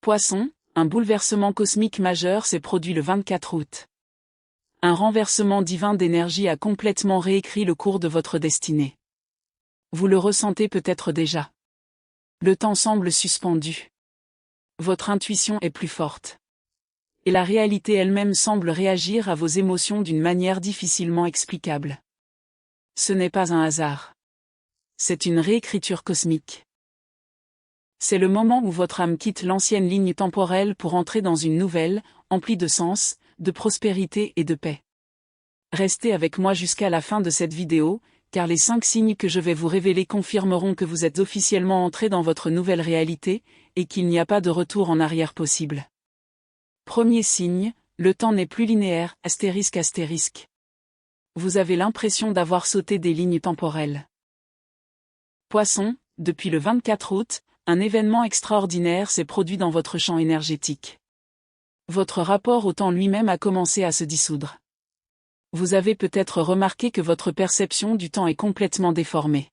Poisson, un bouleversement cosmique majeur s'est produit le 24 août. Un renversement divin d'énergie a complètement réécrit le cours de votre destinée. Vous le ressentez peut-être déjà. Le temps semble suspendu. Votre intuition est plus forte. Et la réalité elle-même semble réagir à vos émotions d'une manière difficilement explicable. Ce n'est pas un hasard. C'est une réécriture cosmique. C'est le moment où votre âme quitte l'ancienne ligne temporelle pour entrer dans une nouvelle, emplie de sens, de prospérité et de paix. Restez avec moi jusqu'à la fin de cette vidéo, car les 5 signes que je vais vous révéler confirmeront que vous êtes officiellement entré dans votre nouvelle réalité, et qu'il n'y a pas de retour en arrière possible. Premier signe, le temps n'est plus linéaire, ***. Vous avez l'impression d'avoir sauté des lignes temporelles. Poisson, depuis le 24 août, un événement extraordinaire s'est produit dans votre champ énergétique. Votre rapport au temps lui-même a commencé à se dissoudre. Vous avez peut-être remarqué que votre perception du temps est complètement déformée.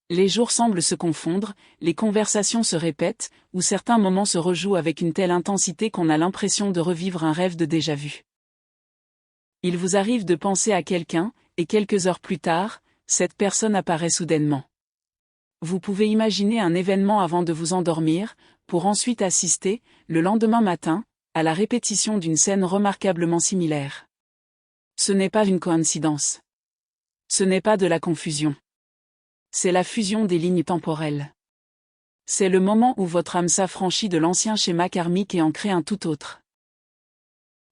Les jours semblent se confondre, les conversations se répètent, ou certains moments se rejouent avec une telle intensité qu'on a l'impression de revivre un rêve de déjà-vu. Il vous arrive de penser à quelqu'un, et quelques heures plus tard, cette personne apparaît soudainement. Vous pouvez imaginer un événement avant de vous endormir, pour ensuite assister, le lendemain matin, à la répétition d'une scène remarquablement similaire. Ce n'est pas une coïncidence. Ce n'est pas de la confusion. C'est la fusion des lignes temporelles. C'est le moment où votre âme s'affranchit de l'ancien schéma karmique et en crée un tout autre.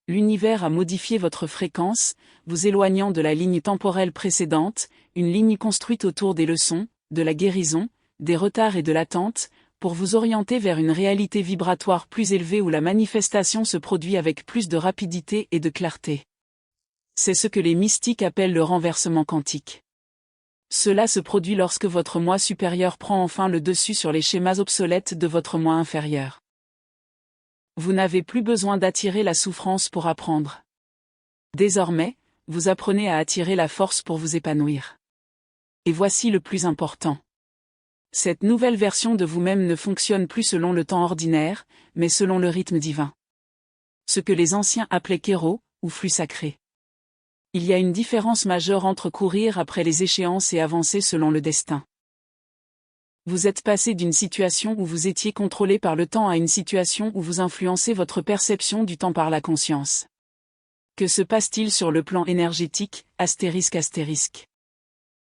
L'univers a modifié votre fréquence, vous éloignant de la ligne temporelle précédente, une ligne construite autour des leçons, de la guérison, des retards et de l'attente, pour vous orienter vers une réalité vibratoire plus élevée où la manifestation se produit avec plus de rapidité et de clarté. C'est ce que les mystiques appellent le renversement quantique. Cela se produit lorsque votre moi supérieur prend enfin le dessus sur les schémas obsolètes de votre moi inférieur. Vous n'avez plus besoin d'attirer la souffrance pour apprendre. Désormais, vous apprenez à attirer la force pour vous épanouir. Et voici le plus important. Cette nouvelle version de vous-même ne fonctionne plus selon le temps ordinaire, mais selon le rythme divin. Ce que les anciens appelaient kéro, ou flux sacré. Il y a une différence majeure entre courir après les échéances et avancer selon le destin. Vous êtes passé d'une situation où vous étiez contrôlé par le temps à une situation où vous influencez votre perception du temps par la conscience. Que se passe-t-il sur le plan énergétique, ***?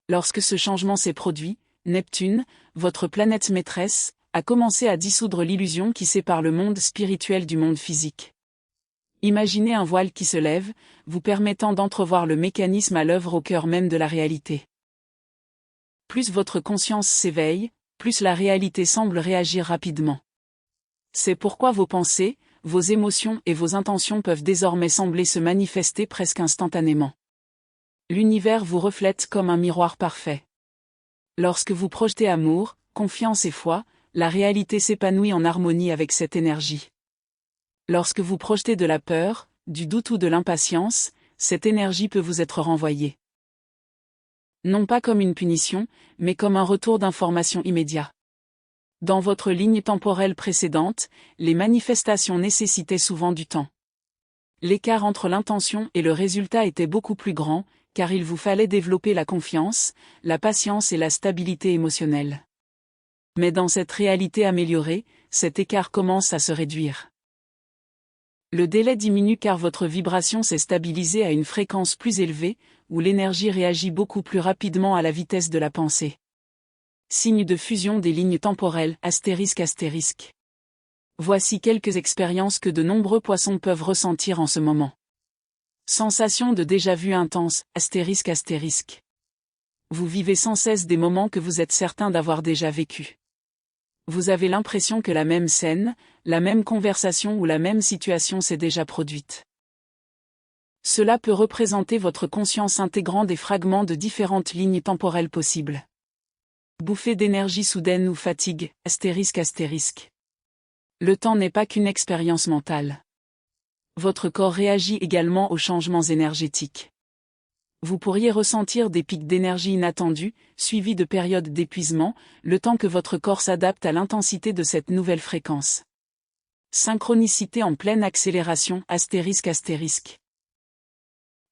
Lorsque ce changement s'est produit, Neptune, votre planète maîtresse, a commencé à dissoudre l'illusion qui sépare le monde spirituel du monde physique. Imaginez un voile qui se lève, vous permettant d'entrevoir le mécanisme à l'œuvre au cœur même de la réalité. Plus votre conscience s'éveille, plus la réalité semble réagir rapidement. C'est pourquoi vos pensées, vos émotions et vos intentions peuvent désormais sembler se manifester presque instantanément. L'univers vous reflète comme un miroir parfait. Lorsque vous projetez amour, confiance et foi, la réalité s'épanouit en harmonie avec cette énergie. Lorsque vous projetez de la peur, du doute ou de l'impatience, cette énergie peut vous être renvoyée. Non pas comme une punition, mais comme un retour d'information immédiat. Dans votre ligne temporelle précédente, les manifestations nécessitaient souvent du temps. L'écart entre l'intention et le résultat était beaucoup plus grand, car il vous fallait développer la confiance, la patience et la stabilité émotionnelle. Mais dans cette réalité améliorée, cet écart commence à se réduire. Le délai diminue car votre vibration s'est stabilisée à une fréquence plus élevée, où l'énergie réagit beaucoup plus rapidement à la vitesse de la pensée. Signe de fusion des lignes temporelles, ***. Voici quelques expériences que de nombreux poissons peuvent ressentir en ce moment. Sensation de déjà-vu intense, ***. Vous vivez sans cesse des moments que vous êtes certain d'avoir déjà vécus. Vous avez l'impression que la même scène, la même conversation ou la même situation s'est déjà produite. Cela peut représenter votre conscience intégrant des fragments de différentes lignes temporelles possibles. Bouffée d'énergie soudaine ou fatigue, ***. Le temps n'est pas qu'une expérience mentale. Votre corps réagit également aux changements énergétiques. Vous pourriez ressentir des pics d'énergie inattendus, suivis de périodes d'épuisement, le temps que votre corps s'adapte à l'intensité de cette nouvelle fréquence. Synchronicité en pleine accélération, ***.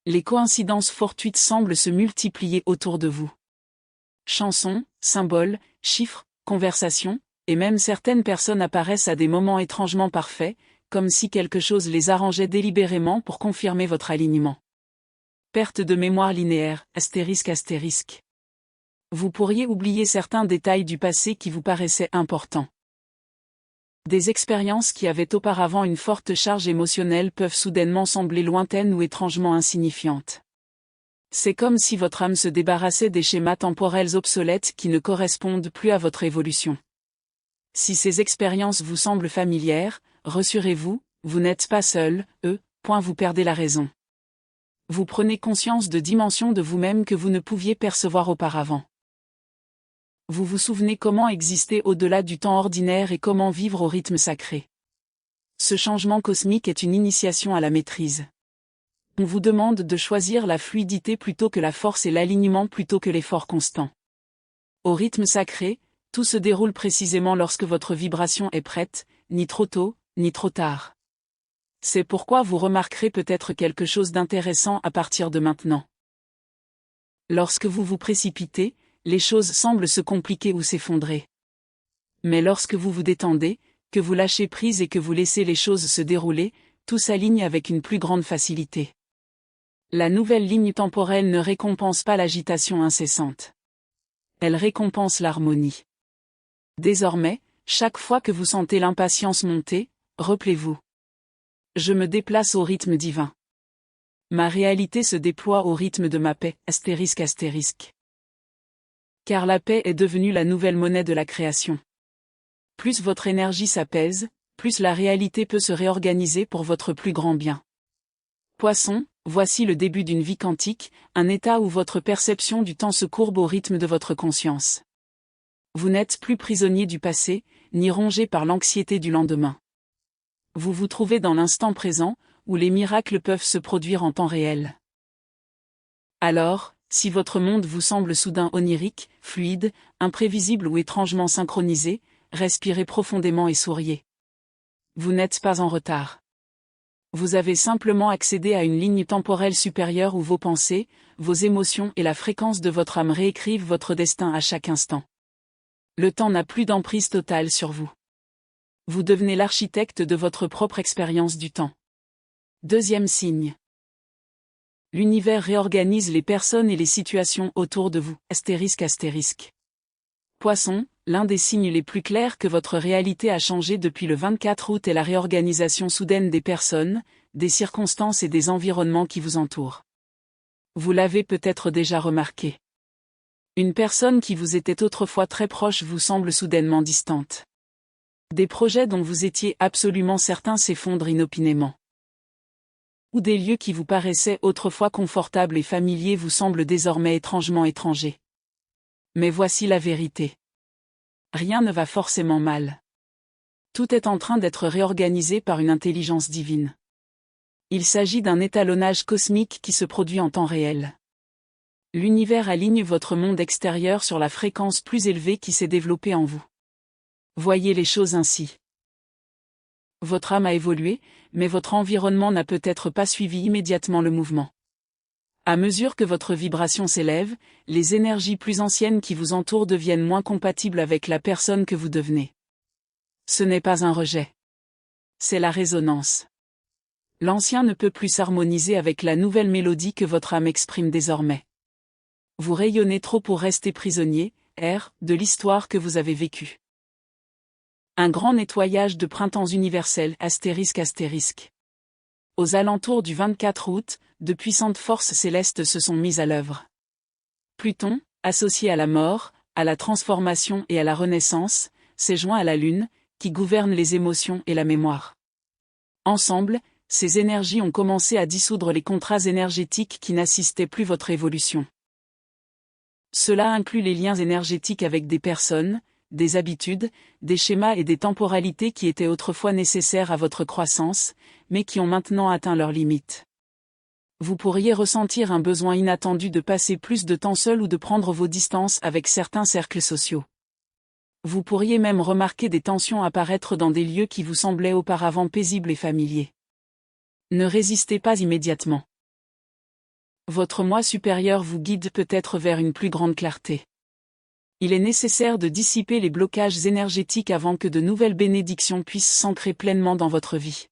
Les coïncidences fortuites semblent se multiplier autour de vous. Chansons, symboles, chiffres, conversations, et même certaines personnes apparaissent à des moments étrangement parfaits, comme si quelque chose les arrangeait délibérément pour confirmer votre alignement. Perte de mémoire linéaire, ***. Vous pourriez oublier certains détails du passé qui vous paraissaient importants. Des expériences qui avaient auparavant une forte charge émotionnelle peuvent soudainement sembler lointaines ou étrangement insignifiantes. C'est comme si votre âme se débarrassait des schémas temporels obsolètes qui ne correspondent plus à votre évolution. Si ces expériences vous semblent familières, rassurez-vous, vous n'êtes pas seul, vous perdez la raison. Vous prenez conscience de dimensions de vous-même que vous ne pouviez percevoir auparavant. Vous vous souvenez comment exister au-delà du temps ordinaire et comment vivre au rythme sacré. Ce changement cosmique est une initiation à la maîtrise. On vous demande de choisir la fluidité plutôt que la force et l'alignement plutôt que l'effort constant. Au rythme sacré, tout se déroule précisément lorsque votre vibration est prête, ni trop tôt, ni trop tard. C'est pourquoi vous remarquerez peut-être quelque chose d'intéressant à partir de maintenant. Lorsque vous vous précipitez, les choses semblent se compliquer ou s'effondrer. Mais lorsque vous vous détendez, que vous lâchez prise et que vous laissez les choses se dérouler, tout s'aligne avec une plus grande facilité. La nouvelle ligne temporelle ne récompense pas l'agitation incessante. Elle récompense l'harmonie. Désormais, chaque fois que vous sentez l'impatience monter, rappelez-vous. Je me déplace au rythme divin. Ma réalité se déploie au rythme de ma paix, ***. Car la paix est devenue la nouvelle monnaie de la création. Plus votre énergie s'apaise, plus la réalité peut se réorganiser pour votre plus grand bien. Poisson, voici le début d'une vie quantique, un état où votre perception du temps se courbe au rythme de votre conscience. Vous n'êtes plus prisonnier du passé, ni rongé par l'anxiété du lendemain. Vous vous trouvez dans l'instant présent, où les miracles peuvent se produire en temps réel. Alors, si votre monde vous semble soudain onirique, fluide, imprévisible ou étrangement synchronisé, respirez profondément et souriez. Vous n'êtes pas en retard. Vous avez simplement accédé à une ligne temporelle supérieure où vos pensées, vos émotions et la fréquence de votre âme réécrivent votre destin à chaque instant. Le temps n'a plus d'emprise totale sur vous. Vous devenez l'architecte de votre propre expérience du temps. Deuxième signe. L'univers réorganise les personnes et les situations autour de vous, ***. Poisson, l'un des signes les plus clairs que votre réalité a changé depuis le 24 août est la réorganisation soudaine des personnes, des circonstances et des environnements qui vous entourent. Vous l'avez peut-être déjà remarqué. Une personne qui vous était autrefois très proche vous semble soudainement distante. Des projets dont vous étiez absolument certain s'effondrent inopinément. Ou des lieux qui vous paraissaient autrefois confortables et familiers vous semblent désormais étrangement étrangers. Mais voici la vérité. Rien ne va forcément mal. Tout est en train d'être réorganisé par une intelligence divine. Il s'agit d'un étalonnage cosmique qui se produit en temps réel. L'univers aligne votre monde extérieur sur la fréquence plus élevée qui s'est développée en vous. Voyez les choses ainsi. Votre âme a évolué, mais votre environnement n'a peut-être pas suivi immédiatement le mouvement. À mesure que votre vibration s'élève, les énergies plus anciennes qui vous entourent deviennent moins compatibles avec la personne que vous devenez. Ce n'est pas un rejet. C'est la résonance. L'ancien ne peut plus s'harmoniser avec la nouvelle mélodie que votre âme exprime désormais. Vous rayonnez trop pour rester prisonnier, de l'histoire que vous avez vécue. Un grand nettoyage de printemps universel, ***. Aux alentours du 24 août, de puissantes forces célestes se sont mises à l'œuvre. Pluton, associé à la mort, à la transformation et à la renaissance, s'est joint à la Lune, qui gouverne les émotions et la mémoire. Ensemble, ces énergies ont commencé à dissoudre les contrats énergétiques qui n'assistaient plus votre évolution. Cela inclut les liens énergétiques avec des personnes, des habitudes, des schémas et des temporalités qui étaient autrefois nécessaires à votre croissance, mais qui ont maintenant atteint leurs limites. Vous pourriez ressentir un besoin inattendu de passer plus de temps seul ou de prendre vos distances avec certains cercles sociaux. Vous pourriez même remarquer des tensions apparaître dans des lieux qui vous semblaient auparavant paisibles et familiers. Ne résistez pas immédiatement. Votre moi supérieur vous guide peut-être vers une plus grande clarté. Il est nécessaire de dissiper les blocages énergétiques avant que de nouvelles bénédictions puissent s'ancrer pleinement dans votre vie.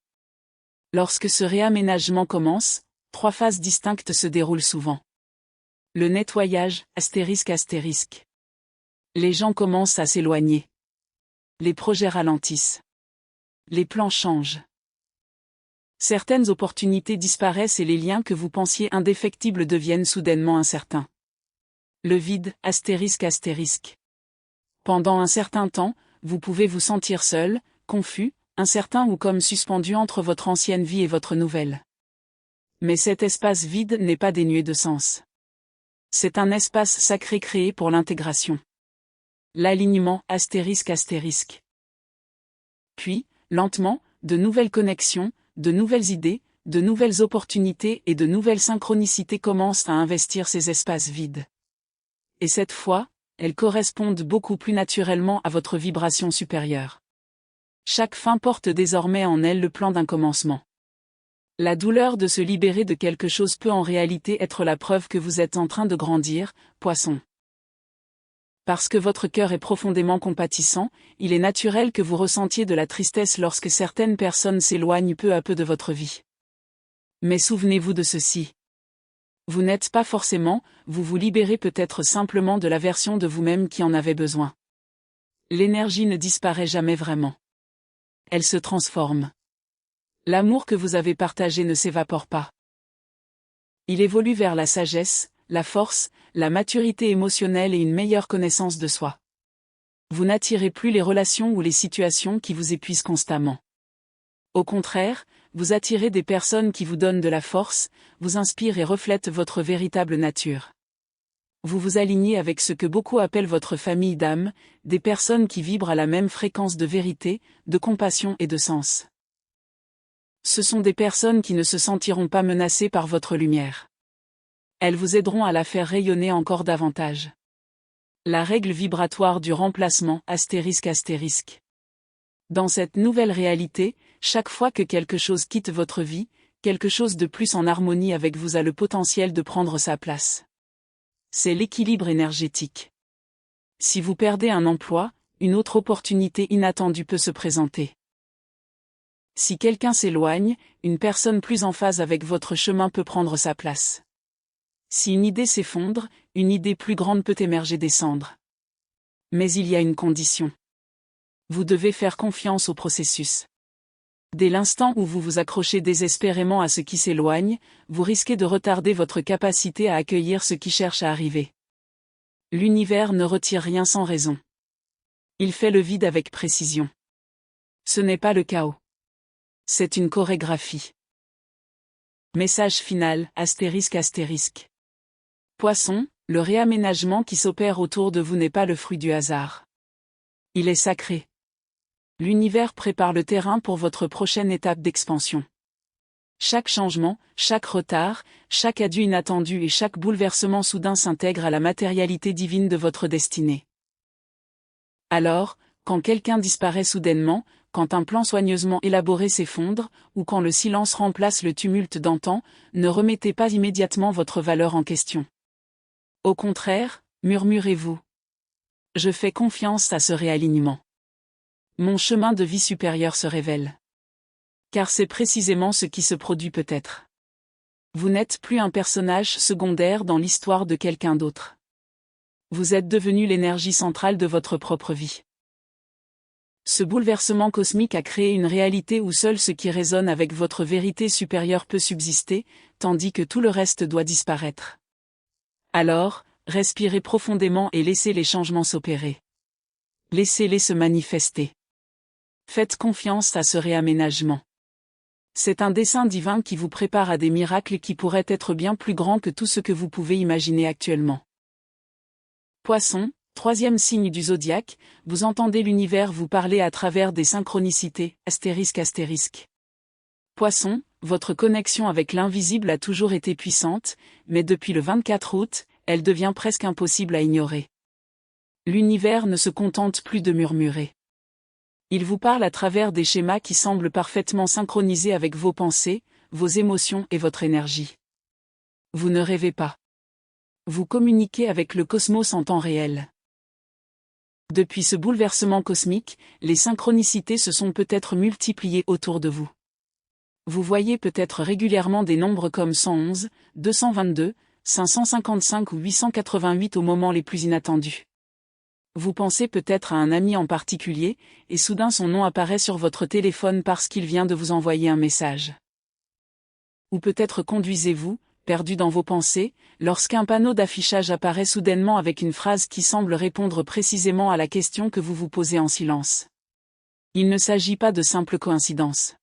Lorsque ce réaménagement commence, 3 phases distinctes se déroulent souvent. Le nettoyage, ***. Les gens commencent à s'éloigner. Les projets ralentissent. Les plans changent. Certaines opportunités disparaissent et les liens que vous pensiez indéfectibles deviennent soudainement incertains. Le vide, ***. Pendant un certain temps, vous pouvez vous sentir seul, confus, incertain ou comme suspendu entre votre ancienne vie et votre nouvelle. Mais cet espace vide n'est pas dénué de sens. C'est un espace sacré créé pour l'intégration. L'alignement, ***. Puis, lentement, de nouvelles connexions, de nouvelles idées, de nouvelles opportunités et de nouvelles synchronicités commencent à investir ces espaces vides. Et cette fois, elles correspondent beaucoup plus naturellement à votre vibration supérieure. Chaque fin porte désormais en elle le plan d'un commencement. La douleur de se libérer de quelque chose peut en réalité être la preuve que vous êtes en train de grandir, Poisson. Parce que votre cœur est profondément compatissant, il est naturel que vous ressentiez de la tristesse lorsque certaines personnes s'éloignent peu à peu de votre vie. Mais souvenez-vous de ceci. Vous n'êtes pas forcément, vous vous libérez peut-être simplement de la version de vous-même qui en avait besoin. L'énergie ne disparaît jamais vraiment. Elle se transforme. L'amour que vous avez partagé ne s'évapore pas. Il évolue vers la sagesse, la force, la maturité émotionnelle et une meilleure connaissance de soi. Vous n'attirez plus les relations ou les situations qui vous épuisent constamment. Au contraire, vous attirez des personnes qui vous donnent de la force, vous inspirent et reflètent votre véritable nature. Vous vous alignez avec ce que beaucoup appellent votre famille d'âme, des personnes qui vibrent à la même fréquence de vérité, de compassion et de sens. Ce sont des personnes qui ne se sentiront pas menacées par votre lumière. Elles vous aideront à la faire rayonner encore davantage. La règle vibratoire du remplacement, ***. Dans cette nouvelle réalité, chaque fois que quelque chose quitte votre vie, quelque chose de plus en harmonie avec vous a le potentiel de prendre sa place. C'est l'équilibre énergétique. Si vous perdez un emploi, une autre opportunité inattendue peut se présenter. Si quelqu'un s'éloigne, une personne plus en phase avec votre chemin peut prendre sa place. Si une idée s'effondre, une idée plus grande peut émerger des cendres. Mais il y a une condition. Vous devez faire confiance au processus. Dès l'instant où vous vous accrochez désespérément à ce qui s'éloigne, vous risquez de retarder votre capacité à accueillir ce qui cherche à arriver. L'univers ne retire rien sans raison. Il fait le vide avec précision. Ce n'est pas le chaos. C'est une chorégraphie. Message final, ***. Poisson, le réaménagement qui s'opère autour de vous n'est pas le fruit du hasard. Il est sacré. L'univers prépare le terrain pour votre prochaine étape d'expansion. Chaque changement, chaque retard, chaque adieu inattendu et chaque bouleversement soudain s'intègre à la matérialité divine de votre destinée. Alors, quand quelqu'un disparaît soudainement, quand un plan soigneusement élaboré s'effondre, ou quand le silence remplace le tumulte d'antan, ne remettez pas immédiatement votre valeur en question. Au contraire, murmurez-vous. Je fais confiance à ce réalignement. Mon chemin de vie supérieur se révèle. Car c'est précisément ce qui se produit peut-être. Vous n'êtes plus un personnage secondaire dans l'histoire de quelqu'un d'autre. Vous êtes devenu l'énergie centrale de votre propre vie. Ce bouleversement cosmique a créé une réalité où seul ce qui résonne avec votre vérité supérieure peut subsister, tandis que tout le reste doit disparaître. Alors, respirez profondément et laissez les changements s'opérer. Laissez-les se manifester. Faites confiance à ce réaménagement. C'est un dessein divin qui vous prépare à des miracles qui pourraient être bien plus grands que tout ce que vous pouvez imaginer actuellement. Poisson, 3e signe du zodiaque, vous entendez l'univers vous parler à travers des synchronicités, ***. Poisson, votre connexion avec l'invisible a toujours été puissante, mais depuis le 24 août, elle devient presque impossible à ignorer. L'univers ne se contente plus de murmurer. Il vous parle à travers des schémas qui semblent parfaitement synchronisés avec vos pensées, vos émotions et votre énergie. Vous ne rêvez pas. Vous communiquez avec le cosmos en temps réel. Depuis ce bouleversement cosmique, les synchronicités se sont peut-être multipliées autour de vous. Vous voyez peut-être régulièrement des nombres comme 111, 222, 555 ou 888 au moment les plus inattendus. Vous pensez peut-être à un ami en particulier, et soudain son nom apparaît sur votre téléphone parce qu'il vient de vous envoyer un message. Ou peut-être conduisez-vous, perdu dans vos pensées, lorsqu'un panneau d'affichage apparaît soudainement avec une phrase qui semble répondre précisément à la question que vous vous posez en silence. Il ne s'agit pas de simples coïncidences.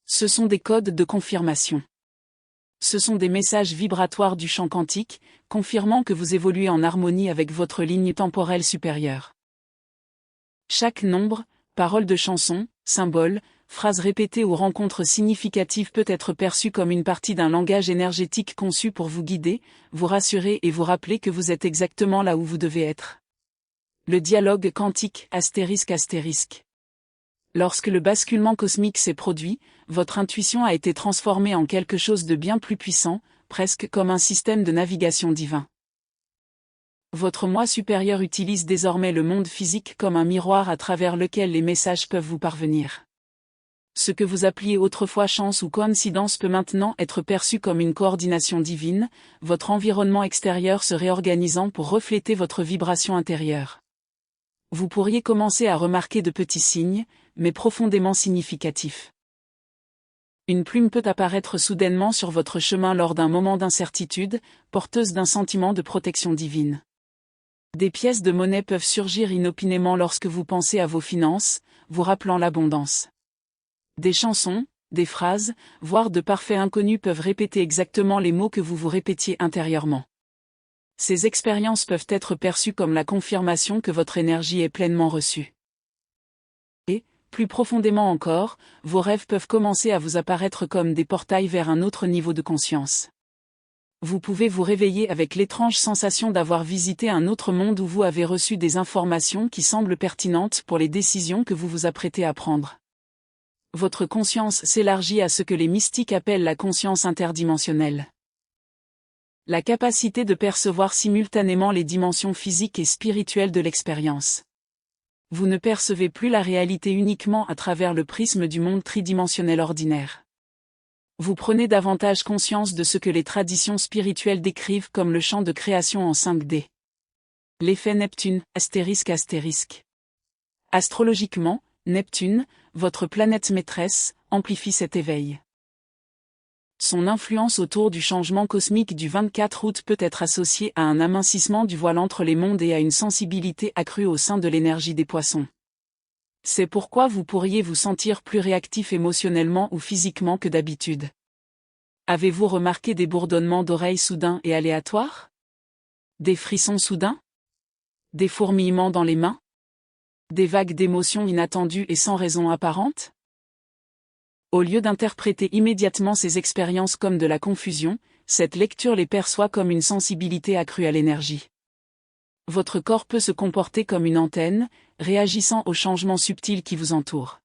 Ce sont des codes de confirmation. Ce sont des messages vibratoires du champ quantique, confirmant que vous évoluez en harmonie avec votre ligne temporelle supérieure. Chaque nombre, parole de chanson, symbole, phrase répétée ou rencontre significative peut être perçue comme une partie d'un langage énergétique conçu pour vous guider, vous rassurer et vous rappeler que vous êtes exactement là où vous devez être. Le dialogue quantique ***. Lorsque le basculement cosmique s'est produit, votre intuition a été transformée en quelque chose de bien plus puissant, presque comme un système de navigation divin. Votre moi supérieur utilise désormais le monde physique comme un miroir à travers lequel les messages peuvent vous parvenir. Ce que vous appeliez autrefois chance ou coïncidence peut maintenant être perçu comme une coordination divine, votre environnement extérieur se réorganisant pour refléter votre vibration intérieure. Vous pourriez commencer à remarquer de petits signes, mais profondément significatifs. Une plume peut apparaître soudainement sur votre chemin lors d'un moment d'incertitude, porteuse d'un sentiment de protection divine. Des pièces de monnaie peuvent surgir inopinément lorsque vous pensez à vos finances, vous rappelant l'abondance. Des chansons, des phrases, voire de parfaits inconnus peuvent répéter exactement les mots que vous vous répétiez intérieurement. Ces expériences peuvent être perçues comme la confirmation que votre énergie est pleinement reçue. Et, plus profondément encore, vos rêves peuvent commencer à vous apparaître comme des portails vers un autre niveau de conscience. Vous pouvez vous réveiller avec l'étrange sensation d'avoir visité un autre monde où vous avez reçu des informations qui semblent pertinentes pour les décisions que vous vous apprêtez à prendre. Votre conscience s'élargit à ce que les mystiques appellent la conscience interdimensionnelle. La capacité de percevoir simultanément les dimensions physiques et spirituelles de l'expérience. Vous ne percevez plus la réalité uniquement à travers le prisme du monde tridimensionnel ordinaire. Vous prenez davantage conscience de ce que les traditions spirituelles décrivent comme le champ de création en 5D. L'effet Neptune, ***. Astrologiquement, Neptune, votre planète maîtresse, amplifie cet éveil. Son influence autour du changement cosmique du 24 août peut être associée à un amincissement du voile entre les mondes et à une sensibilité accrue au sein de l'énergie des poissons. C'est pourquoi vous pourriez vous sentir plus réactif émotionnellement ou physiquement que d'habitude. Avez-vous remarqué des bourdonnements d'oreilles soudains et aléatoires? Des frissons soudains? Des fourmillements dans les mains? Des vagues d'émotions inattendues et sans raison apparente? Au lieu d'interpréter immédiatement ces expériences comme de la confusion, cette lecture les perçoit comme une sensibilité accrue à l'énergie. Votre corps peut se comporter comme une antenne, réagissant aux changements subtils qui vous entourent.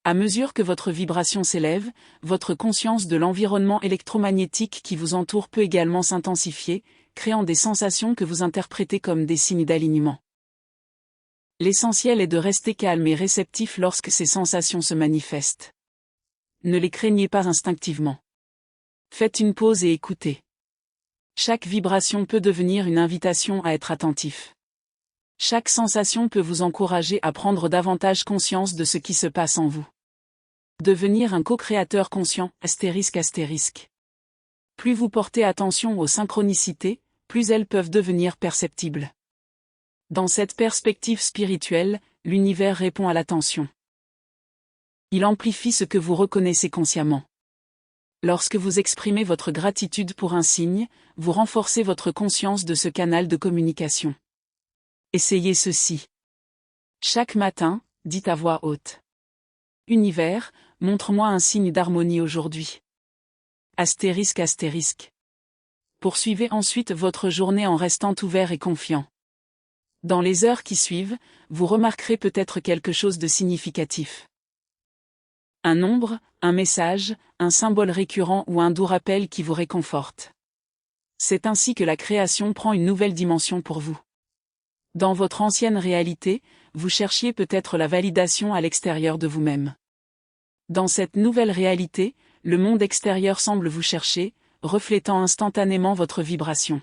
À mesure que votre vibration s'élève, votre conscience de l'environnement électromagnétique qui vous entoure peut également s'intensifier, créant des sensations que vous interprétez comme des signes d'alignement. L'essentiel est de rester calme et réceptif lorsque ces sensations se manifestent. Ne les craignez pas instinctivement. Faites une pause et écoutez. Chaque vibration peut devenir une invitation à être attentif. Chaque sensation peut vous encourager à prendre davantage conscience de ce qui se passe en vous. Devenir un co-créateur conscient, ***. Plus vous portez attention aux synchronicités, plus elles peuvent devenir perceptibles. Dans cette perspective spirituelle, l'univers répond à l'attention. Il amplifie ce que vous reconnaissez consciemment. Lorsque vous exprimez votre gratitude pour un signe, vous renforcez votre conscience de ce canal de communication. Essayez ceci. Chaque matin, dites à voix haute. Univers, montre-moi un signe d'harmonie aujourd'hui. ***. Poursuivez ensuite votre journée en restant ouvert et confiant. Dans les heures qui suivent, vous remarquerez peut-être quelque chose de significatif. Un nombre, un message, un symbole récurrent ou un doux rappel qui vous réconforte. C'est ainsi que la création prend une nouvelle dimension pour vous. Dans votre ancienne réalité, vous cherchiez peut-être la validation à l'extérieur de vous-même. Dans cette nouvelle réalité, le monde extérieur semble vous chercher, reflétant instantanément votre vibration.